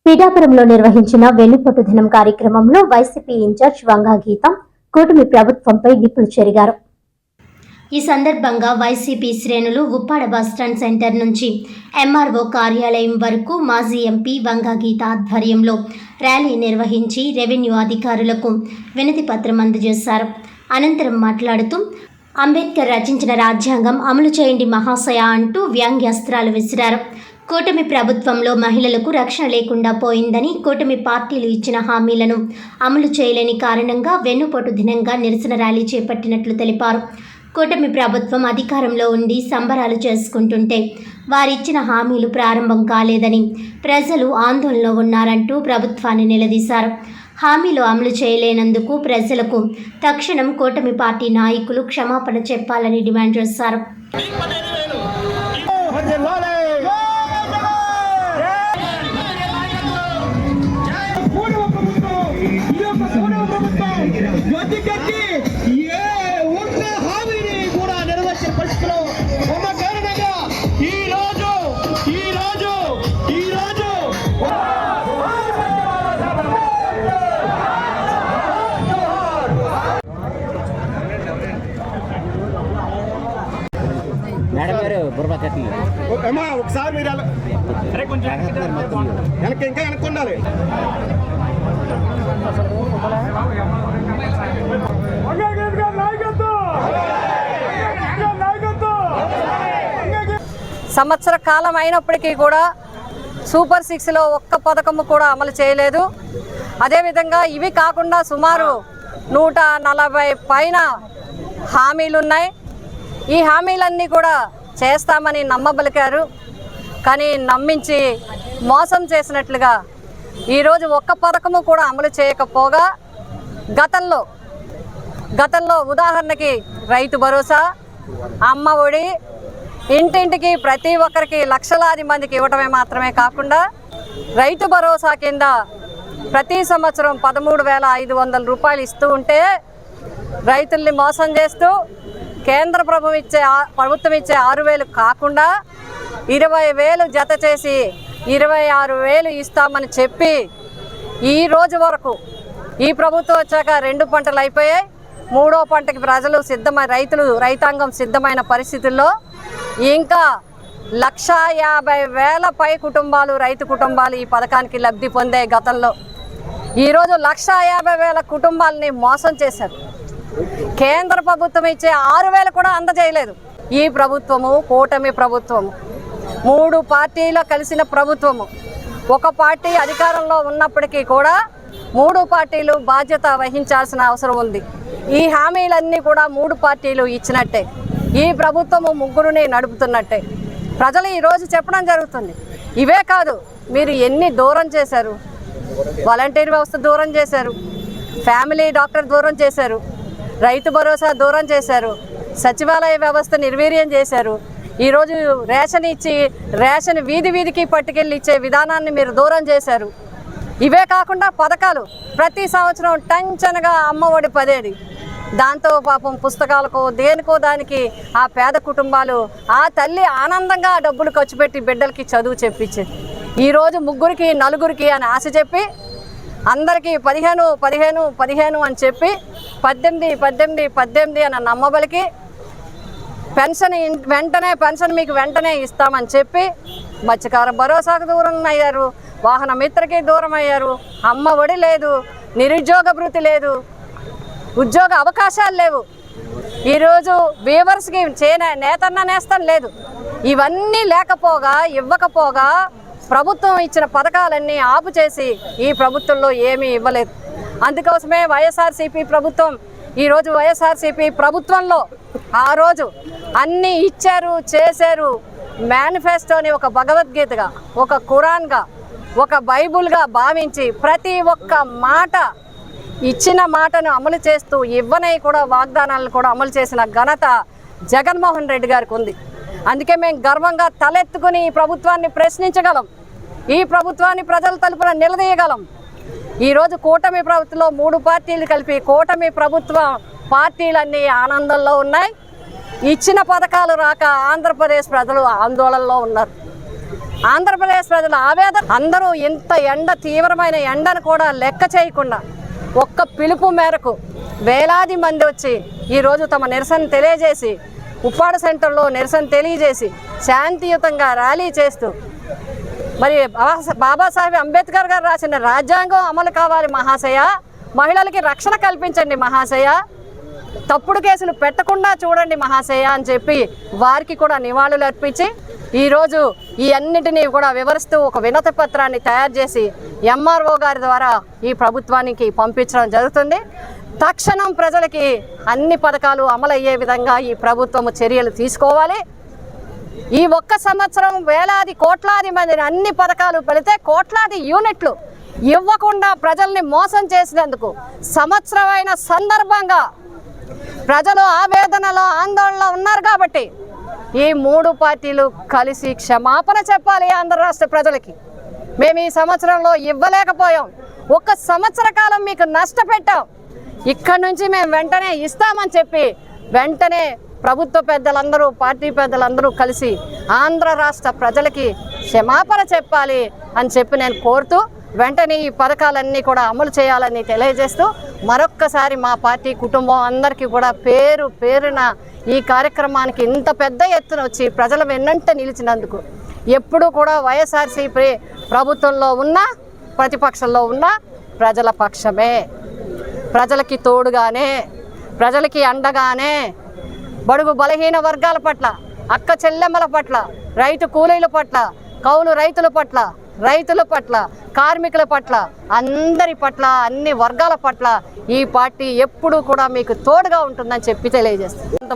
పీఠాపురంలో నిర్వహించిన వెన్నుపోటు దినం కార్యక్రమంలో వైసీపీ ఇన్ఛార్జ్ వంగా గీత కూటమి ప్రభుత్వంపై నిప్పులు చెరిగారు. ఈ సందర్భంగా వైసీపీ శ్రేణులు ఉప్పాడ బస్టాండ్ సెంటర్ నుంచి ఎంఆర్ఓ కార్యాలయం వరకు మాజీ ఎంపీ వంగా గీత ఆధ్వర్యంలో ర్యాలీ నిర్వహించి రెవెన్యూ అధికారులకు వినతి పత్రం అందజేశారు. అనంతరం మాట్లాడుతూ అంబేద్కర్ రచించిన రాజ్యాంగం అమలు చేయండి మహాశయ అంటూ వ్యంగ్యాస్త్రాలు విసిరారు. కూటమి ప్రభుత్వంలో మహిళలకు రక్షణ లేకుండా పోయిందని, కూటమి పార్టీలు ఇచ్చిన హామీలను అమలు చేయలేని కారణంగా వెన్నుపోటు దినంగా నిరసన ర్యాలీ చేపట్టినట్లు తెలిపారు. కూటమి ప్రభుత్వం అధికారంలో ఉండి సంబరాలు చేసుకుంటుంటే వారిచ్చిన హామీలు ప్రారంభం కాలేదని ప్రజలు ఆందోళనలో ఉన్నారంటూ ప్రభుత్వాన్ని నిలదీశారు. హామీలు అమలు చేయలేనందుకు ప్రజలకు తక్షణం కూటమి పార్టీ నాయకులు క్షమాపణ చెప్పాలని డిమాండ్ చేశారు. ఒకసారి మీరు వెనక్కి ఇంకా వెనక్కుండాలి. సంవత్సర కాలం అయినప్పటికీ కూడా సూపర్ 6లో ఒక్క పథకము కూడా అమలు చేయలేదు. అదేవిధంగా ఇవి కాకుండా సుమారు 140 పైన హామీలున్నాయి. ఈ హామీలన్నీ కూడా చేస్తామని నమ్మబలికారు, కానీ నమ్మించి మోసం చేసినట్లుగా ఈరోజు ఒక్క పథకము కూడా అమలు చేయకపోగా గతంలో ఉదాహరణకి రైతు భరోసా, అమ్మ ఒడి, ఇంటింటికి ప్రతి ఒక్కరికి లక్షలాది మందికి ఇవ్వటమే మాత్రమే కాకుండా రైతు భరోసా కింద ప్రతి సంవత్సరం 13,500 రూపాయలు ఇస్తూ ఉంటే రైతుల్ని మోసం చేస్తూ కేంద్ర ప్రభుత్వం ఇచ్చే 6,000 కాకుండా 20,000 జత చేసి 26,000 ఇస్తామని చెప్పి ఈ రోజు వరకు ఈ ప్రభుత్వం వచ్చాక 2 పంటలు అయిపోయాయి. 3వ పంటకి ప్రజలు రైతాంగం సిద్ధమైన పరిస్థితుల్లో ఇంకా 150,000 పై కుటుంబాలు, రైతు కుటుంబాలు ఈ పథకానికి లబ్ధి పొందే గతంలో ఈరోజు 150,000 కుటుంబాలని మోసం చేశారు. కేంద్ర ప్రభుత్వం ఇచ్చే 6,000 కూడా అందజేయలేదు. ఈ ప్రభుత్వము కూటమి ప్రభుత్వము, 3 పార్టీలు కలిసిన ప్రభుత్వము. ఒక పార్టీ అధికారంలో ఉన్నప్పటికీ కూడా 3 పార్టీలు బాధ్యత వహించాల్సిన అవసరం ఉంది. ఈ హామీలన్నీ కూడా 3 పార్టీలు ఇచ్చినట్టే, ఈ ప్రభుత్వము 3ని నడుపుతున్నట్టే ప్రజలు ఈరోజు చెప్పడం జరుగుతుంది. ఇవే కాదు, మీరు ఎన్ని దూరం చేశారు, వాలంటీర్ వ్యవస్థ దూరం చేశారు, ఫ్యామిలీ డాక్టర్ దూరం చేశారు, రైతు భరోసా దూరం చేశారు, సచివాలయ వ్యవస్థ నిర్వీర్యం చేశారు. ఈరోజు రేషన్ ఇచ్చి రేషన్ వీధికి పట్టుకెళ్ళి ఇచ్చే విధానాన్ని మీరు దూరం చేశారు. ఇవే కాకుండా పథకాలు ప్రతి సంవత్సరం టెన్షన్గా అమ్మఒడి 10 దాంతో పాపం పుస్తకాలకు దేనికో దానికి ఆ పేద కుటుంబాలు, ఆ తల్లి ఆనందంగా డబ్బులు ఖర్చు పెట్టి బిడ్డలకి చదువు చెప్పించేది. ఈరోజు 3కి 4కి అని ఆశ చెప్పి అందరికీ 15 అని చెప్పి 18 అని నమ్మబలికి పెన్షన్ మీకు వెంటనే ఇస్తామని చెప్పి మత్స్యకార భరోసాకు దూరం అయ్యారు, వాహన మిత్రకి దూరం అయ్యారు, అమ్మ ఒడి లేదు, నిరుద్యోగ భృతి లేదు, ఉద్యోగ అవకాశాలు లేవు. ఈరోజు వీవర్స్కి నేస్తం లేదు. ఇవన్నీ ఇవ్వకపోగా ప్రభుత్వం ఇచ్చిన పథకాలన్నీ ఆపు చేసి ఈ ప్రభుత్వంలో ఏమీ ఇవ్వలేదు. అందుకోసమే వైఎస్ఆర్సీపీ ప్రభుత్వం ఈరోజు వైఎస్ఆర్సీపీ ప్రభుత్వంలో ఆ రోజు అన్నీ ఇచ్చారు, చేశారు. మేనిఫెస్టోని ఒక భగవద్గీతగా, ఒక ఖురాన్గా, ఒక బైబుల్గా భావించి ప్రతి ఒక్క మాట ఇచ్చిన మాటను అమలు చేస్తూ ఇవ్వనై కూడా వాగ్దానాలను కూడా అమలు చేసిన ఘనత జగన్మోహన్ రెడ్డి గారికి ఉంది. అందుకే మేము గర్వంగా తలెత్తుకుని ఈ ప్రభుత్వాన్ని ప్రశ్నించగలం, ఈ ప్రభుత్వాన్ని ప్రజల తరపున నిలదీయగలం. ఈరోజు కూటమి ప్రభుత్వంలో 3 పార్టీలు కలిపి కూటమి ప్రభుత్వ పార్టీలన్నీ ఆనందంలో ఉన్నాయి. ఇచ్చిన పథకాలు రాక ఆంధ్రప్రదేశ్ ప్రజలు ఆందోళనలో ఉన్నారు. ఆంధ్రప్రదేశ్ ప్రజల ఆవేదన అందరూ ఇంత తీవ్రమైన ఎండను కూడా లెక్క చేయకుండా ఒక్క పిలుపు మేరకు వేలాది మంది వచ్చి ఈరోజు తమ నిరసన తెలియజేసి ఉప్పాడ సెంటర్లో నిరసన తెలియజేసి శాంతియుతంగా ర్యాలీ చేస్తూ మరి బాబాసాహెబ్ అంబేద్కర్ గారు రాసిన రాజ్యాంగం అమలు కావాలి మహాశయ, మహిళలకి రక్షణ కల్పించండి మహాశయ, తప్పుడు కేసులు పెట్టకుండా చూడండి మహాశయ అని చెప్పి వారికి కూడా నివాళులు అర్పించి ఈరోజు ఈ అన్నిటినీ కూడా వివరిస్తూ ఒక వినతి పత్రాన్ని తయారు చేసి ఎంఆర్ఓ గారి ద్వారా ఈ ప్రభుత్వానికి పంపించడం జరుగుతుంది. తక్షణం ప్రజలకి అన్ని పథకాలు అమలయ్యే విధంగా ఈ ప్రభుత్వం చర్యలు తీసుకోవాలి. ఈ ఒక్క సంవత్సరం వేలాది కోట్లాది మందిని అన్ని పథకాలు పెడితే కోట్లాది యూనిట్లు ఇవ్వకుండా ప్రజల్ని మోసం చేసినందుకు సంవత్సరమైన సందర్భంగా ప్రజలు ఆవేదనలో ఆందోళనలో ఉన్నారు కాబట్టి ఈ 3 పార్టీలు కలిసి క్షమాపణ చెప్పాలి ఆంధ్ర రాష్ట్ర ప్రజలకి. మేము ఈ సంవత్సరంలో ఇవ్వలేకపోయాం, 1 సంవత్సర కాలం మీకు నష్టపెట్టాం, ఇక్కడి నుంచి మేము వెంటనే ఇస్తామని చెప్పి వెంటనే ప్రభుత్వ పెద్దలందరూ పార్టీ పెద్దలందరూ కలిసి ఆంధ్ర రాష్ట్ర ప్రజలకి క్షమాపణ చెప్పాలి అని చెప్పి నేను కోరుతూ వెంటనే ఈ పథకాలన్నీ కూడా అమలు చేయాలని తెలియజేస్తూ మరొక్కసారి మా పార్టీ కుటుంబం అందరికీ కూడా పేరు పేరున ఈ కార్యక్రమానికి ఇంత పెద్ద ఎత్తున వచ్చి ప్రజల వెన్నంట నిలిచినందుకు ఎప్పుడూ కూడా వైఎస్ఆర్సీపీ ప్రభుత్వంలో ఉన్న ప్రతిపక్షంలో ఉన్న ప్రజల పక్షమే, ప్రజలకి తోడుగానే, ప్రజలకి అండగానే, బడుగు బలహీన వర్గాల పట్ల, అక్క చెల్లెమ్మల పట్ల, రైతు కూలీల పట్ల, కౌలు రైతుల పట్ల, కార్మికుల పట్ల, అందరి పట్ల, అన్ని వర్గాల పట్ల ఈ పార్టీ ఎప్పుడూ కూడా మీకు తోడుగా ఉంటుందని చెప్పి తెలియజేస్తుంది.